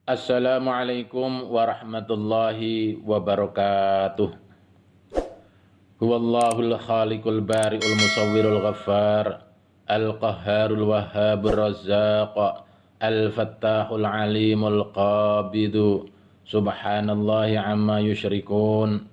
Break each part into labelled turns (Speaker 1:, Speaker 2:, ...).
Speaker 1: Assalamualaikum warahmatullahi wabarakatuh. Huwallahul khaliqul bari'ul musawwirul ghaffar al-qahharul wahhabur razzaq al-fattahul alimul qabidu subhanallahi amma yusyrikun.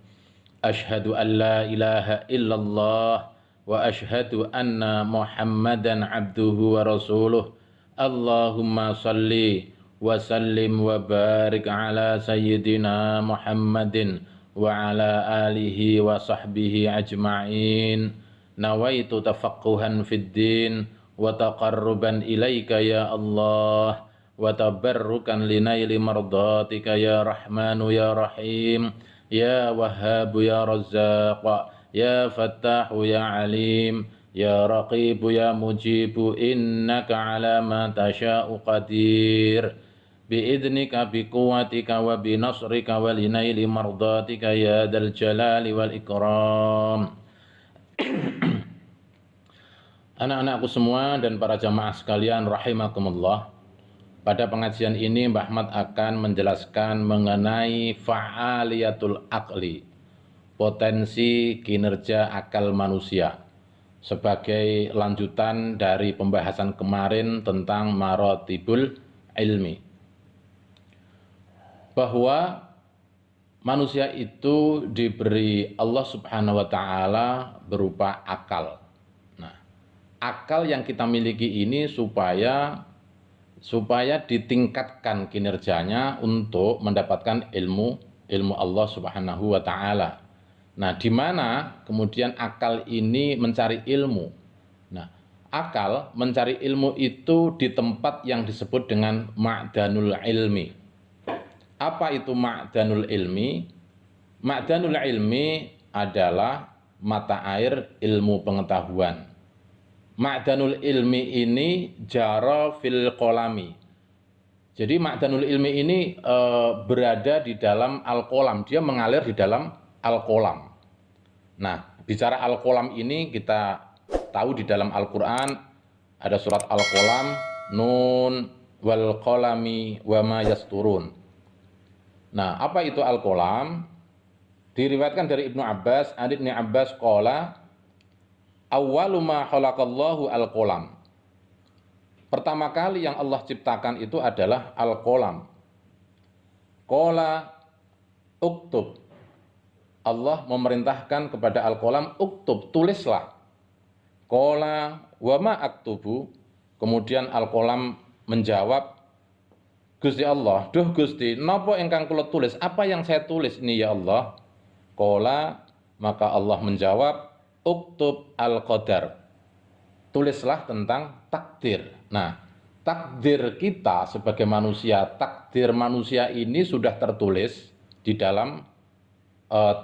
Speaker 1: Ashhadu an la ilaha illallah wa ashhadu anna muhammadan abduhu wa rasuluh. Allahumma salli wa sallim wa barik ala sayyidina Muhammadin wa ala alihi wa sahbihi ajma'in. Nawaitu tafaqquhan fid din wa taqarruban ilaika ya Allah wa tabarrukan linaili mardatika ya Rahmanu ya Rahim ya Wahhabu ya Razzaq ya Fattahu ya Alim ya Raqibu ya Mujibu innaka ala ma tasha'u qadir biidnika biquwatika wa binasrika wa linaili mardatika ya dal jalali wal ikram. Anak-anakku semua dan para jamaah sekalian rahimakumullah. Pada pengajian ini Mbah Ahmad akan menjelaskan mengenai fa'aliyatul aqli, potensi kinerja akal manusia, sebagai lanjutan dari pembahasan kemarin tentang maratibul ilmi, bahwa manusia itu diberi Allah Subhanahu wa taala berupa akal. Nah, akal yang kita miliki ini supaya ditingkatkan kinerjanya untuk mendapatkan ilmu Allah Subhanahu wa taala. Nah, di mana kemudian akal ini mencari ilmu? Nah, akal mencari ilmu itu di tempat yang disebut dengan ma'danul ilmi. Apa itu ma'danul ilmi? Ma'danul ilmi adalah mata air ilmu pengetahuan. Ma'danul ilmi ini jara fil qalami. Jadi ma'danul ilmi ini berada di dalam al-qalam, dia mengalir di dalam al-qalam. Nah, bicara al-qalam ini kita tahu di dalam Al-Qur'an ada surat Al-Qalam, nun wal qalami wa ma yasturun. Nah, apa itu al-qalam? Diriwayatkan dari Ibnu Abbas, Ibnu Abbas qala awwalu ma khalaqallahu al-qalam. Pertama kali yang Allah ciptakan itu adalah al-qalam. Qala uktub. Allah memerintahkan kepada al-qalam, uktub, tulislah. Qala wa ma aktubu. Kemudian al-qalam menjawab, Gusti Allah, duh Gusti, napa ingkang kula tulis? Apa yang saya tulis ini ya Allah? Qala, maka Allah menjawab, uktub al-qadar. Tulislah tentang takdir. Nah, takdir kita sebagai manusia, takdir manusia ini sudah tertulis di dalam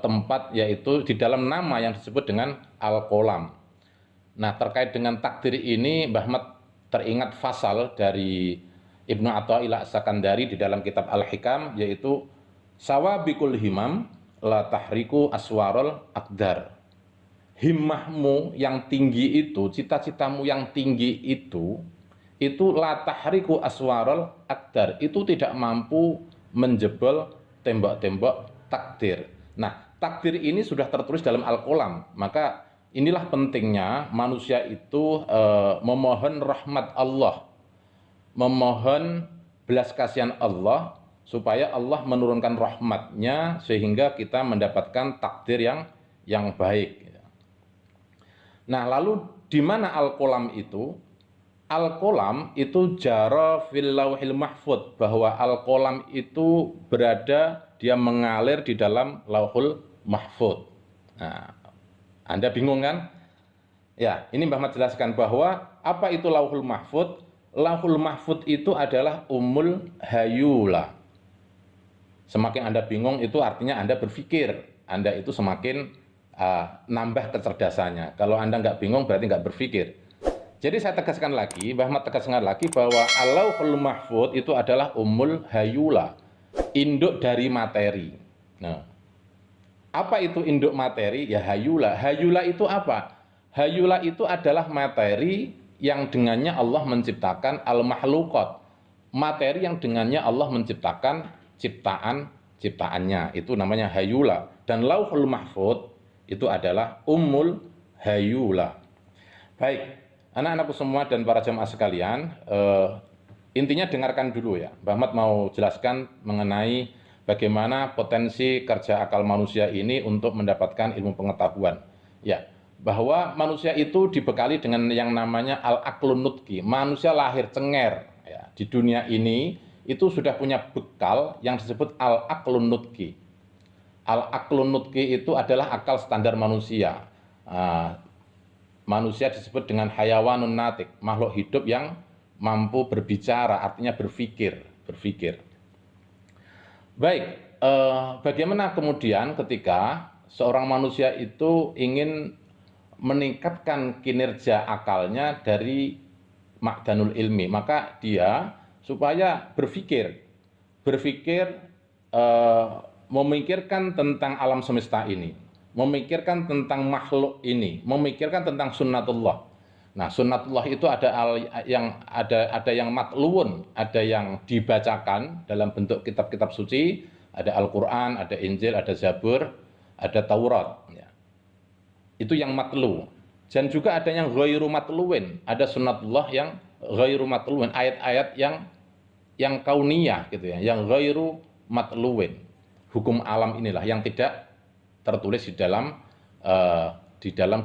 Speaker 1: tempat, yaitu di dalam nama yang disebut dengan al-qalam. Nah, terkait dengan takdir ini Mbah Ahmad teringat fasal dari Ibnu Athaillah As-Sakandari di dalam kitab Al-Hikam, yaitu sawabikul himam la tahriku aswarul akdar. Himmahmu yang tinggi itu, cita-citamu yang tinggi itu la tahriku aswarul akdar, itu tidak mampu menjebol tembok-tembok takdir. Nah, takdir ini sudah tertulis dalam Al-Qalam, maka inilah pentingnya manusia itu memohon rahmat Allah, memohon belas kasihan Allah, supaya Allah menurunkan rahmatnya sehingga kita mendapatkan takdir yang baik. Nah, lalu di mana al-qalam itu? Al-qalam itu jara fil lauhil mahfud, bahwa al-qalam itu berada, dia mengalir di dalam lauhul mahfud. Nah, Anda bingung kan? Ya, ini Mbah Ahmad jelaskan bahwa apa itu lauhul mahfud? Lauhul mahfud itu adalah umul hayula. Semakin Anda bingung itu artinya Anda berpikir, Anda itu semakin nambah kecerdasannya. Kalau Anda nggak bingung berarti nggak berpikir. Jadi saya tegaskan lagi, Mbah Ahmad tegaskan lagi bahwa lauhul mahfud itu adalah umul hayula, induk dari materi. Nah, apa itu induk materi? Ya hayula. Hayula itu apa? Hayula itu adalah materi yang dengannya Allah menciptakan al-makhluqat, materi yang dengannya Allah menciptakan ciptaannya, itu namanya hayula. Dan Lauhul Mahfuz itu adalah Ummul Hayula. Baik, anak-anakku semua dan para jemaah sekalian, intinya dengarkan dulu ya. Mbah Ahmad mau jelaskan mengenai bagaimana potensi kerja akal manusia ini untuk mendapatkan ilmu pengetahuan. Ya, bahwa manusia itu dibekali dengan yang namanya al-aqlun nutqi. Manusia lahir cenger ya, di dunia ini itu sudah punya bekal yang disebut al-aqlun nutqi. Al-aqlun nutqi itu adalah akal standar manusia. Manusia disebut dengan hayawanun natik, makhluk hidup yang mampu berbicara, artinya berpikir. Baik, bagaimana kemudian ketika seorang manusia itu ingin meningkatkan kinerja akalnya dari ma'danul ilmi, maka dia supaya berpikir, memikirkan tentang alam semesta ini, memikirkan tentang makhluk ini, memikirkan tentang sunnatullah. Nah, sunnatullah itu ada yang matluun, ada yang dibacakan dalam bentuk kitab-kitab suci, ada Al-Qur'an, ada Injil, ada Zabur, ada Taurat ya. Itu yang matlu. Dan juga ada yang ghairu matluwin, ada sunnatullah yang ghairu matluwin, ayat-ayat yang kauniyah gitu ya, yang ghairu matluwin. Hukum alam inilah yang tidak tertulis di dalam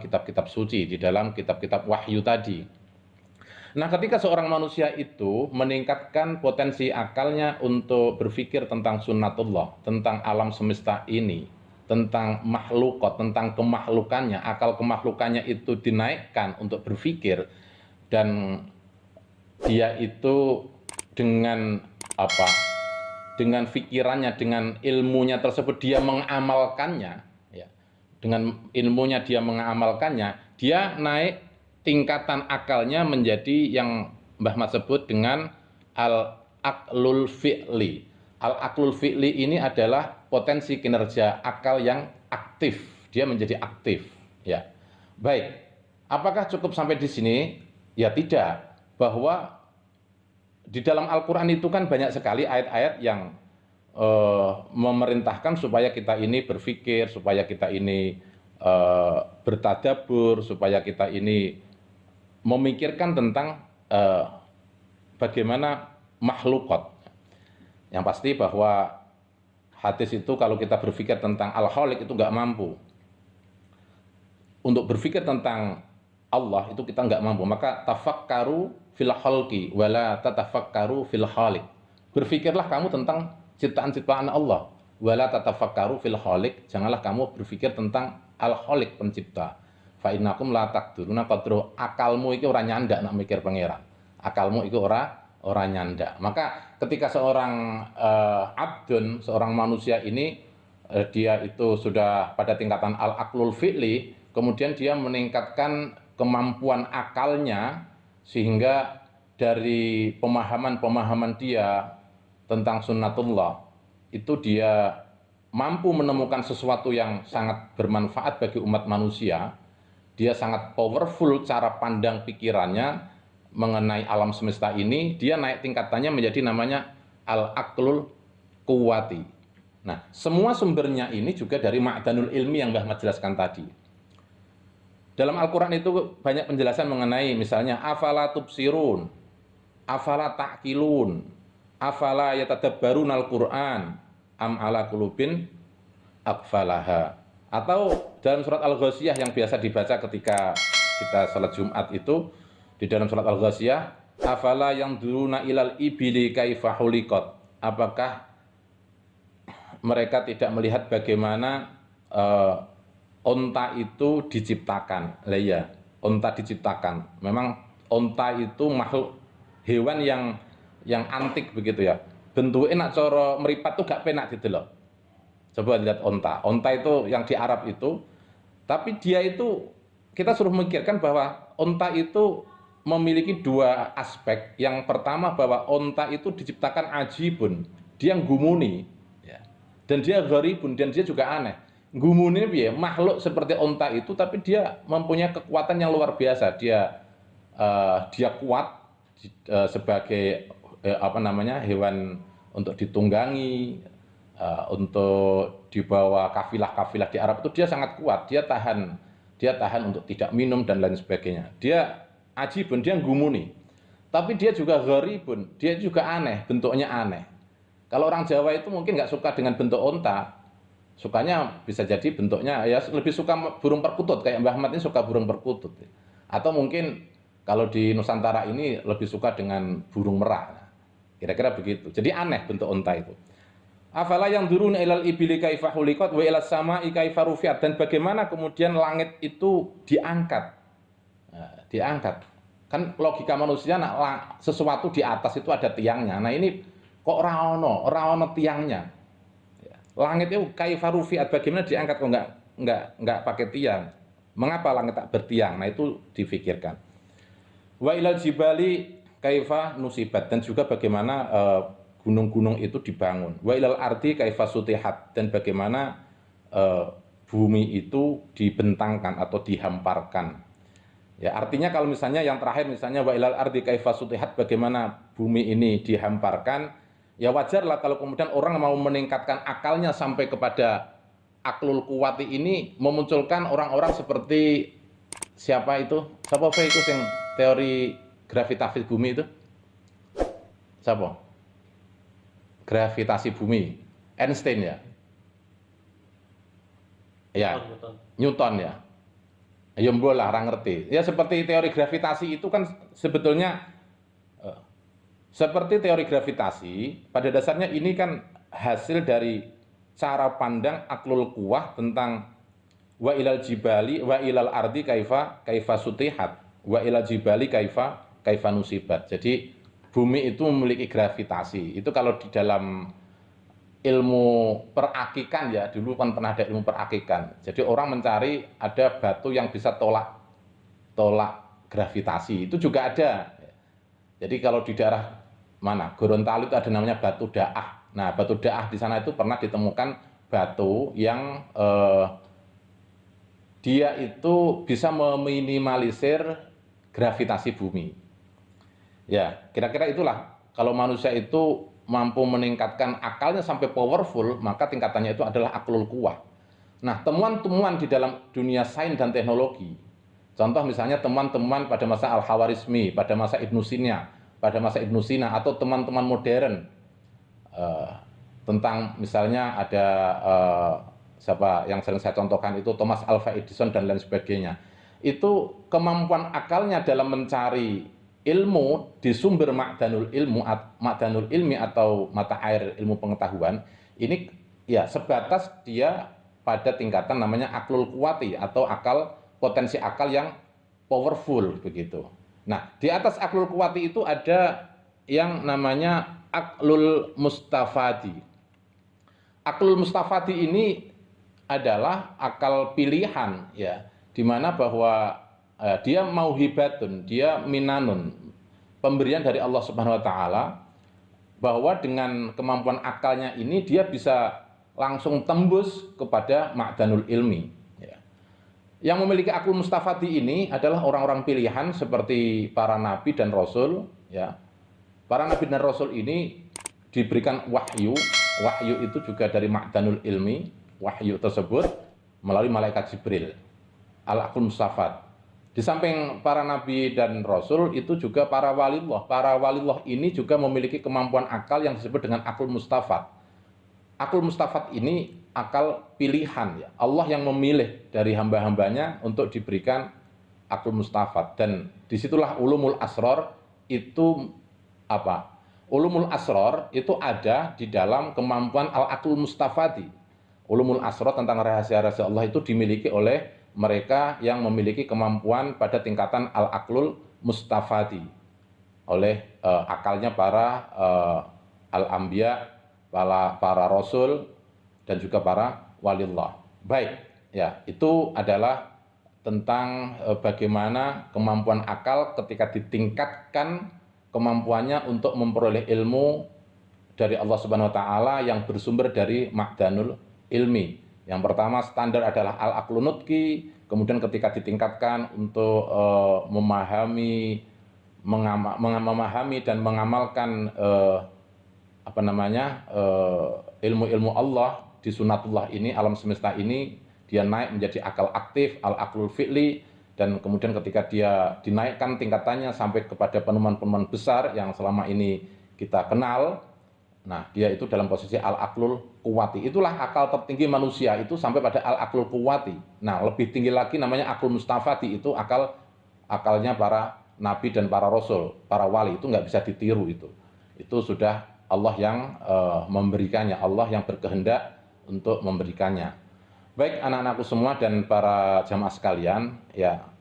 Speaker 1: kitab-kitab suci, di dalam kitab-kitab wahyu tadi. Nah, ketika seorang manusia itu meningkatkan potensi akalnya untuk berpikir tentang sunnatullah, tentang alam semesta ini, tentang makhlukot, tentang kemakhlukannya, akal kemakhlukannya itu dinaikkan untuk berpikir, dan dia itu dengan dengan pikirannya, dengan ilmunya tersebut dia mengamalkannya, ya. Dengan ilmunya dia mengamalkannya, dia naik tingkatan akalnya menjadi yang Mbah Mat sebut dengan al-aqlul fi'li. Al-aqlul fi'li ini adalah potensi kinerja akal yang aktif, dia menjadi aktif, ya. Baik, apakah cukup sampai di sini? Ya tidak, bahwa di dalam Al-Quran itu kan banyak sekali ayat-ayat yang memerintahkan supaya kita ini berpikir, supaya kita ini bertadabur, supaya kita ini memikirkan tentang bagaimana makhlukot. Yang pasti bahwa hadis itu kalau kita berpikir tentang Al-Khaliq itu nggak mampu. Untuk berpikir tentang Allah itu kita nggak mampu. Maka tafakkaru fil khalqi wala tatafakkaru fil khaliq. Berpikirlah kamu tentang ciptaan-ciptaan Allah. Wala tatafakkaru fil khaliq. Janganlah kamu berpikir tentang al-khaliq pencipta. Fa innakum la taqdiruna qadru. Akalmu itu ora nyandak nak mikir pangeran. Akalmu itu ora nyandak. Maka ketika seorang abdun, seorang manusia ini dia itu sudah pada tingkatan al-aqlul fi'li, kemudian dia meningkatkan kemampuan akalnya sehingga dari pemahaman-pemahaman dia tentang sunnatullah itu dia mampu menemukan sesuatu yang sangat bermanfaat bagi umat manusia. Dia sangat powerful cara pandang pikirannya mengenai alam semesta ini, dia naik tingkatannya menjadi namanya al-aqlul quwati. Nah, semua sumbernya ini juga dari ma'danul ilmi yang Mbah Mat jelaskan tadi. Dalam Al-Quran itu banyak penjelasan mengenai misalnya afala tubsirun, afala ta'qilun, afala yatadabbarun al-Quran, am ala qulubin aqfalaha. Atau dalam surat Al-Ghasyiyah yang biasa dibaca ketika kita salat Jumat itu, di dalam surat Al-Ghasyiyah, afala yang duruna ilal ibili kaifa huliqat. Apakah mereka tidak melihat bagaimana onta itu diciptakan? Lah ya, onta diciptakan. Memang onta itu makhluk hewan yang antik begitu ya. Bentuknya nak coro meripat tuh gak penak gitu loh. Coba lihat onta. Onta itu yang di Arab itu, tapi dia itu kita suruh memikirkan bahwa onta itu memiliki dua aspek. Yang pertama bahwa onta itu diciptakan ajibun, dia gumuni, ya. Dan dia gharibun, dan dia juga aneh. Gumuni ya, makhluk seperti onta itu, tapi dia mempunyai kekuatan yang luar biasa. Dia kuat sebagai hewan untuk ditunggangi, untuk dibawa kafilah-kafilah di Arab itu dia sangat kuat, dia tahan untuk tidak minum dan lain sebagainya. Dia ajibun, dia gumuni. Tapi dia juga gharibun, dia juga aneh, bentuknya aneh. Kalau orang Jawa itu mungkin nggak suka dengan bentuk onta, sukanya bisa jadi bentuknya ya lebih suka burung perkutut, kayak Mbah Ahmad ini suka burung perkutut. Atau mungkin kalau di Nusantara ini lebih suka dengan burung merak. Kira-kira begitu. Jadi aneh bentuk onta itu. Afala yang durun ilal ibili kaifa huliqat wa ilas sama'i kaifa rufi'at, dan bagaimana kemudian langit itu diangkat. Nah, diangkat. Kan logika manusia, sesuatu di atas itu ada tiangnya. Nah, ini kok ora ono tiangnya. Langit itu kaifa rufi'at, bagaimana diangkat kok enggak pakai tiang. Mengapa langit tak bertiang? Nah, itu difikirkan. Wa ilal jibali kaifa nusibat, dan juga bagaimana gunung-gunung itu dibangun. Wa ilal ardi kaifa sutihat, dan bagaimana bumi itu dibentangkan atau dihamparkan. Ya, artinya kalau misalnya yang terakhir misalnya wa ilal ardi kaifa sutihat, bagaimana bumi ini dihamparkan, ya wajarlah kalau kemudian orang mau meningkatkan akalnya sampai kepada aklul kuwati ini, memunculkan orang-orang seperti siapa itu? Siapa itu yang teori gravitasi bumi itu? Siapa? Gravitasi bumi, Einstein ya, Newton ya, ya lah orang ngerti. Ya seperti teori gravitasi itu kan sebetulnya seperti teori gravitasi pada dasarnya ini kan hasil dari cara pandang aklul kuwah tentang wa ilal jibali wa ilal ardi kaifa sutihat wa ilal jibali kaifa nusibat. Jadi bumi itu memiliki gravitasi. Itu kalau di dalam ilmu perakikan ya, dulu kan pernah ada ilmu perakikan. Jadi orang mencari ada batu yang bisa tolak gravitasi. Itu juga ada. Jadi kalau di daerah mana? Gorontalo itu ada namanya batu daah. Nah, batu daah di sana itu pernah ditemukan batu yang dia itu bisa meminimalisir gravitasi bumi. Ya, kira-kira itulah. Kalau manusia itu mampu meningkatkan akalnya sampai powerful, maka tingkatannya itu adalah aklul kuwah. Nah, temuan-temuan di dalam dunia sains dan teknologi, contoh misalnya teman-teman pada masa Al-Khawarizmi, pada masa Ibnu Sina, atau teman-teman modern, tentang misalnya ada siapa yang sering saya contohkan itu Thomas Alva Edison dan lain sebagainya. Itu kemampuan akalnya dalam mencari ilmu di sumber ma'danul ilmi atau mata air ilmu pengetahuan ini ya sebatas dia pada tingkatan namanya aklul kuwati atau potensi akal yang powerful begitu. Nah, di atas aklul kuwati itu ada yang namanya aklul mustafadi. Aklul mustafadi ini adalah akal pilihan ya, di mana bahwa dia mauhibatun, dia minanun, pemberian dari Allah Subhanahu wa taala, bahwa dengan kemampuan akalnya ini dia bisa langsung tembus kepada ma'danul ilmi ya. Yang memiliki akal mustafadi ini adalah orang-orang pilihan seperti para nabi dan rasul ya. Para nabi dan rasul ini diberikan wahyu itu juga dari ma'danul ilmi, wahyu tersebut melalui malaikat Jibril, al-akul mustafad. Di samping para nabi dan rasul itu juga para walillah. Para walillah ini juga memiliki kemampuan akal yang disebut dengan akul mustafad. Akul mustafad ini akal pilihan ya. Allah yang memilih dari hamba-hambanya untuk diberikan akul mustafad, dan disitulah ulumul asror itu apa? Ulumul asror itu ada di dalam kemampuan al-akul mustafadi. Ulumul asror tentang rahasia-rahasia Allah itu dimiliki oleh mereka yang memiliki kemampuan pada tingkatan al-aklul mustafadi, oleh akalnya para al-anbiya, para rasul dan juga para walillah. Baik, ya, itu adalah tentang bagaimana kemampuan akal ketika ditingkatkan kemampuannya untuk memperoleh ilmu dari Allah Subhanahu wa taala yang bersumber dari ma'danul ilmi. Yang pertama standar adalah al-aqlu nutqi, kemudian ketika ditingkatkan untuk memahami memahami dan mengamalkan ilmu-ilmu Allah di sunatullah ini, alam semesta ini, dia naik menjadi akal aktif, al-aqlul fi'li, dan kemudian ketika dia dinaikkan tingkatannya sampai kepada penemuan-penemuan besar yang selama ini kita kenal, nah dia itu dalam posisi al-aqlul quwati. Itulah akal tertinggi manusia, itu sampai pada al-aqlul quwati. Nah lebih tinggi lagi namanya aqlul mustafati, itu akalnya para nabi dan para rasul, para wali, itu nggak bisa ditiru. Itu sudah Allah yang memberikannya, Allah yang berkehendak untuk memberikannya. Baik anak-anakku semua dan para jamaah sekalian, ya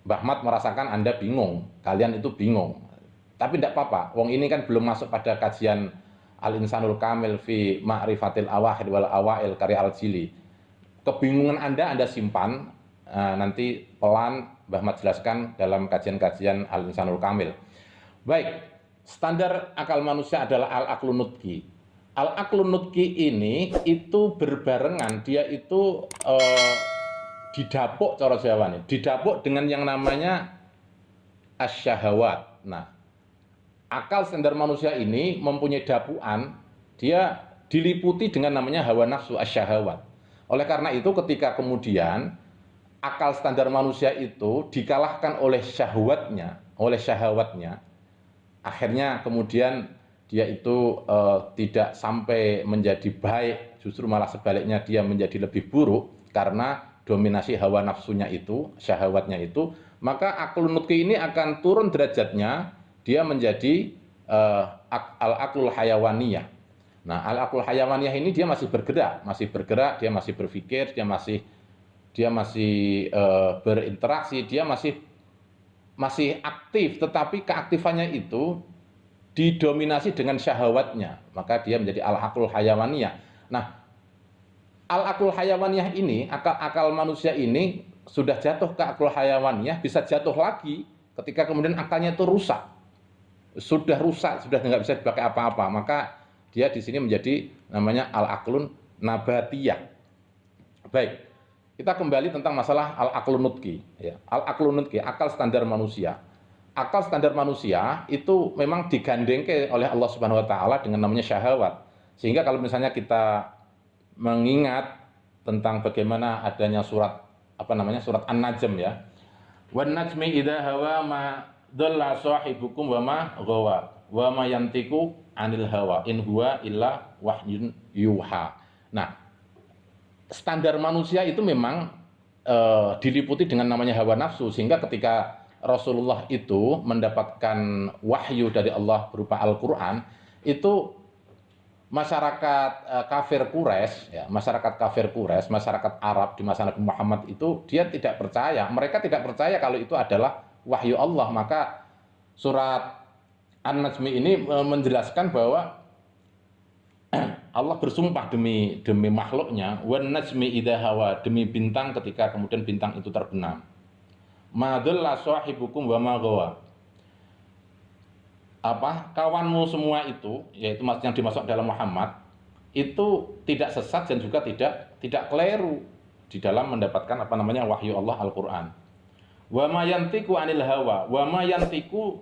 Speaker 1: Mbah Ahmad merasakan Anda bingung, kalian itu bingung. Tapi tidak apa-apa, wong ini kan belum masuk pada kajian Al-Insanul Kamil fi Ma'rifatil Awahid wal Awail karya Al-Jili. Kebingungan Anda simpan, nanti pelan Mbah Ahmad jelaskan dalam kajian-kajian Al-Insanul Kamil. Baik, standar akal manusia adalah al-aqlun nutqi. Al-aqlun nutqi ini itu berbarengan, dia itu didapuk cara Jawa nih, didapuk dengan yang namanya asyahawat. Nah, akal standar manusia ini mempunyai dapuan, dia diliputi dengan namanya hawa nafsu asyahawat. Oleh karena itu ketika kemudian akal standar manusia itu dikalahkan oleh syahwatnya, akhirnya kemudian dia itu tidak sampai menjadi baik, justru malah sebaliknya dia menjadi lebih buruk karena dominasi hawa nafsunya itu, syahwatnya itu. Maka aqlun nutqi ini akan turun derajatnya, dia menjadi al-aqlul hayawaniyah. Nah, al-aqlul hayawaniyah ini dia masih bergerak, dia masih berpikir, dia masih berinteraksi, dia masih aktif, tetapi keaktifannya itu didominasi dengan syahwatnya, maka dia menjadi al-aqlul hayawaniyah. Nah, al-aqlul hayawaniyah ini, akal manusia ini sudah jatuh ke aqlul hayawaniyah, bisa jatuh lagi ketika kemudian akalnya itu rusak. Sudah rusak, sudah nggak bisa dipakai apa-apa, maka dia di sini menjadi namanya al-aqlun nabatiyah. Baik, kita kembali tentang masalah al-aqlun nutqi, ya. Al-aqlun nutqi, akal standar manusia. Akal standar manusia itu memang digandengke oleh Allah Subhanahu wa taala dengan namanya syahwat. Sehingga kalau misalnya kita mengingat tentang bagaimana adanya surat surat An-Najm, ya. Wan najmi idza hawa ma dhalla sahibukum wa ma ghawa wa ma yantiqu anil hawa in huwa illa wahyun yuha. Nah, standar manusia itu memang diliputi dengan namanya hawa nafsu, sehingga ketika Rasulullah itu mendapatkan wahyu dari Allah berupa Al-Quran, itu masyarakat kafir Quraisy, ya, masyarakat Arab di masa Nabi Muhammad itu dia tidak percaya, mereka tidak percaya kalau itu adalah wahyu Allah. Maka surat An-Najmi ini menjelaskan bahwa Allah bersumpah demi makhluknya, wan najmi idza hawa, demi bintang ketika kemudian bintang itu terbenam. Ma dhalla sahibukum wa ma ghawa. Kawanmu semua itu, yaitu yang dimaksud dalam Muhammad, itu tidak sesat dan juga tidak keliru di dalam mendapatkan wahyu Allah Al-Qur'an. Wa ma yantiqu anil hawa, wa ma yantiqu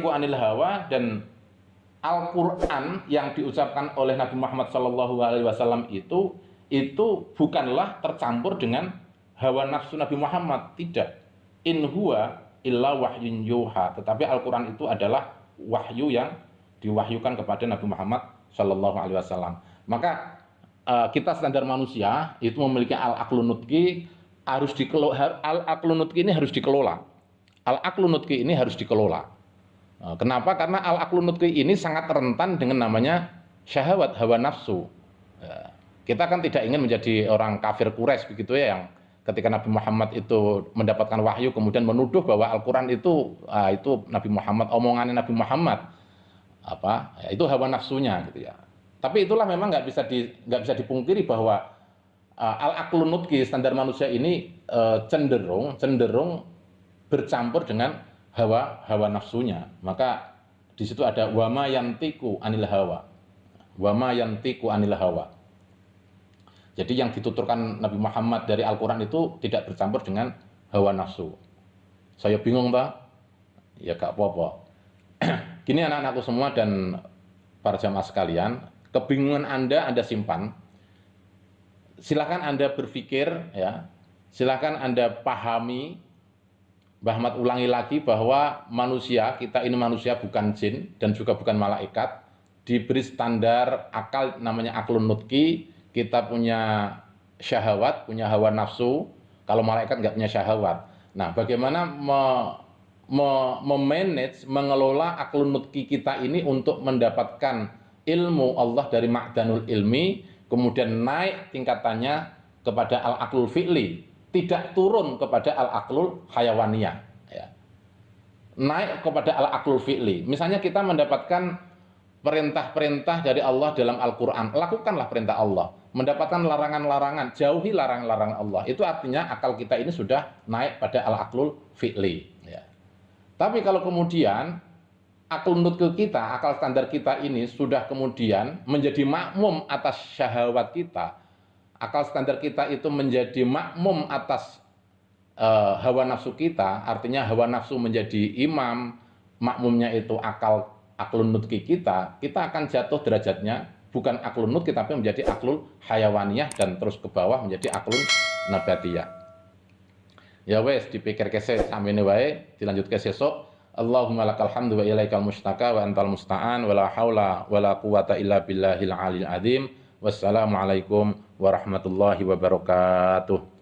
Speaker 1: anil hawa, dan Al-Qur'an yang diucapkan oleh Nabi Muhammad SAW itu bukanlah tercampur dengan hawa nafsu Nabi Muhammad, tidak. In huwa illa wahyun yuha, tetapi Al-Qur'an itu adalah wahyu yang diwahyukan kepada Nabi Muhammad SAW. Maka kita standar manusia itu memiliki al-aqlun nutqi, al-aqlun nutqi ini harus dikelola. Al-aqlun nutqi ini harus dikelola. Kenapa? Karena al-aqlun nutqi ini sangat rentan dengan namanya syahwat, hawa nafsu. Kita kan tidak ingin menjadi orang kafir Quraisy begitu ya, yang ketika Nabi Muhammad itu mendapatkan wahyu kemudian menuduh bahwa Al-Quran itu Nabi Muhammad, omongannya Nabi Muhammad, itu hawa nafsunya gitu ya. Tapi itulah memang nggak bisa dipungkiri bahwa al-aqlun nutqi, standar manusia ini cenderung bercampur dengan hawa nafsunya. Maka di situ ada wama yantiqu anil hawa, wama yantiqu anil hawa. Jadi yang dituturkan Nabi Muhammad dari Al-Quran itu tidak bercampur dengan hawa nafsu. Saya bingung toh? Ya gak apa-apa. Gini anak-anakku semua dan para jamaah sekalian, kebingungan Anda simpan. Silakan Anda berpikir ya. Silakan Anda pahami. Mbah Ahmad ulangi lagi bahwa manusia, kita ini manusia bukan jin dan juga bukan malaikat, diberi standar akal namanya aklun nutki, kita punya syahwat, punya hawa nafsu, kalau malaikat nggak punya syahwat. Nah, bagaimana memanage, mengelola aklun nutki kita ini untuk mendapatkan ilmu Allah dari ma'danul ilmi, kemudian naik tingkatannya kepada al-aklul fi'li, tidak turun kepada al-aklul hayawaniyah ya. Naik kepada al-aklul fi'li. Misalnya kita mendapatkan perintah-perintah dari Allah dalam Al-Qur'an, lakukanlah perintah Allah. Mendapatkan larangan-larangan, jauhi larangan-larangan Allah. Itu artinya akal kita ini sudah naik pada al-aklul fi'li ya. Tapi kalau kemudian akal nutqi kita, akal standar kita ini sudah kemudian menjadi makmum atas syahwat kita, akal standar kita itu menjadi makmum atas hawa nafsu kita, artinya hawa nafsu menjadi imam, makmumnya itu aklun nutqi kita akan jatuh derajatnya bukan aklun nutqi tapi menjadi aklul hayawaniyah dan terus ke bawah menjadi aklun nabatiyah. Ya wes dipikir kese samene wae, dilanjutke sesuk. Allahumma lakal hamdu wa ilaikal mustaka wa antal musta'an wa la haula wa la quwata illa billahil aliyil azim. Wassalamualaikum warahmatullahi wabarakatuh.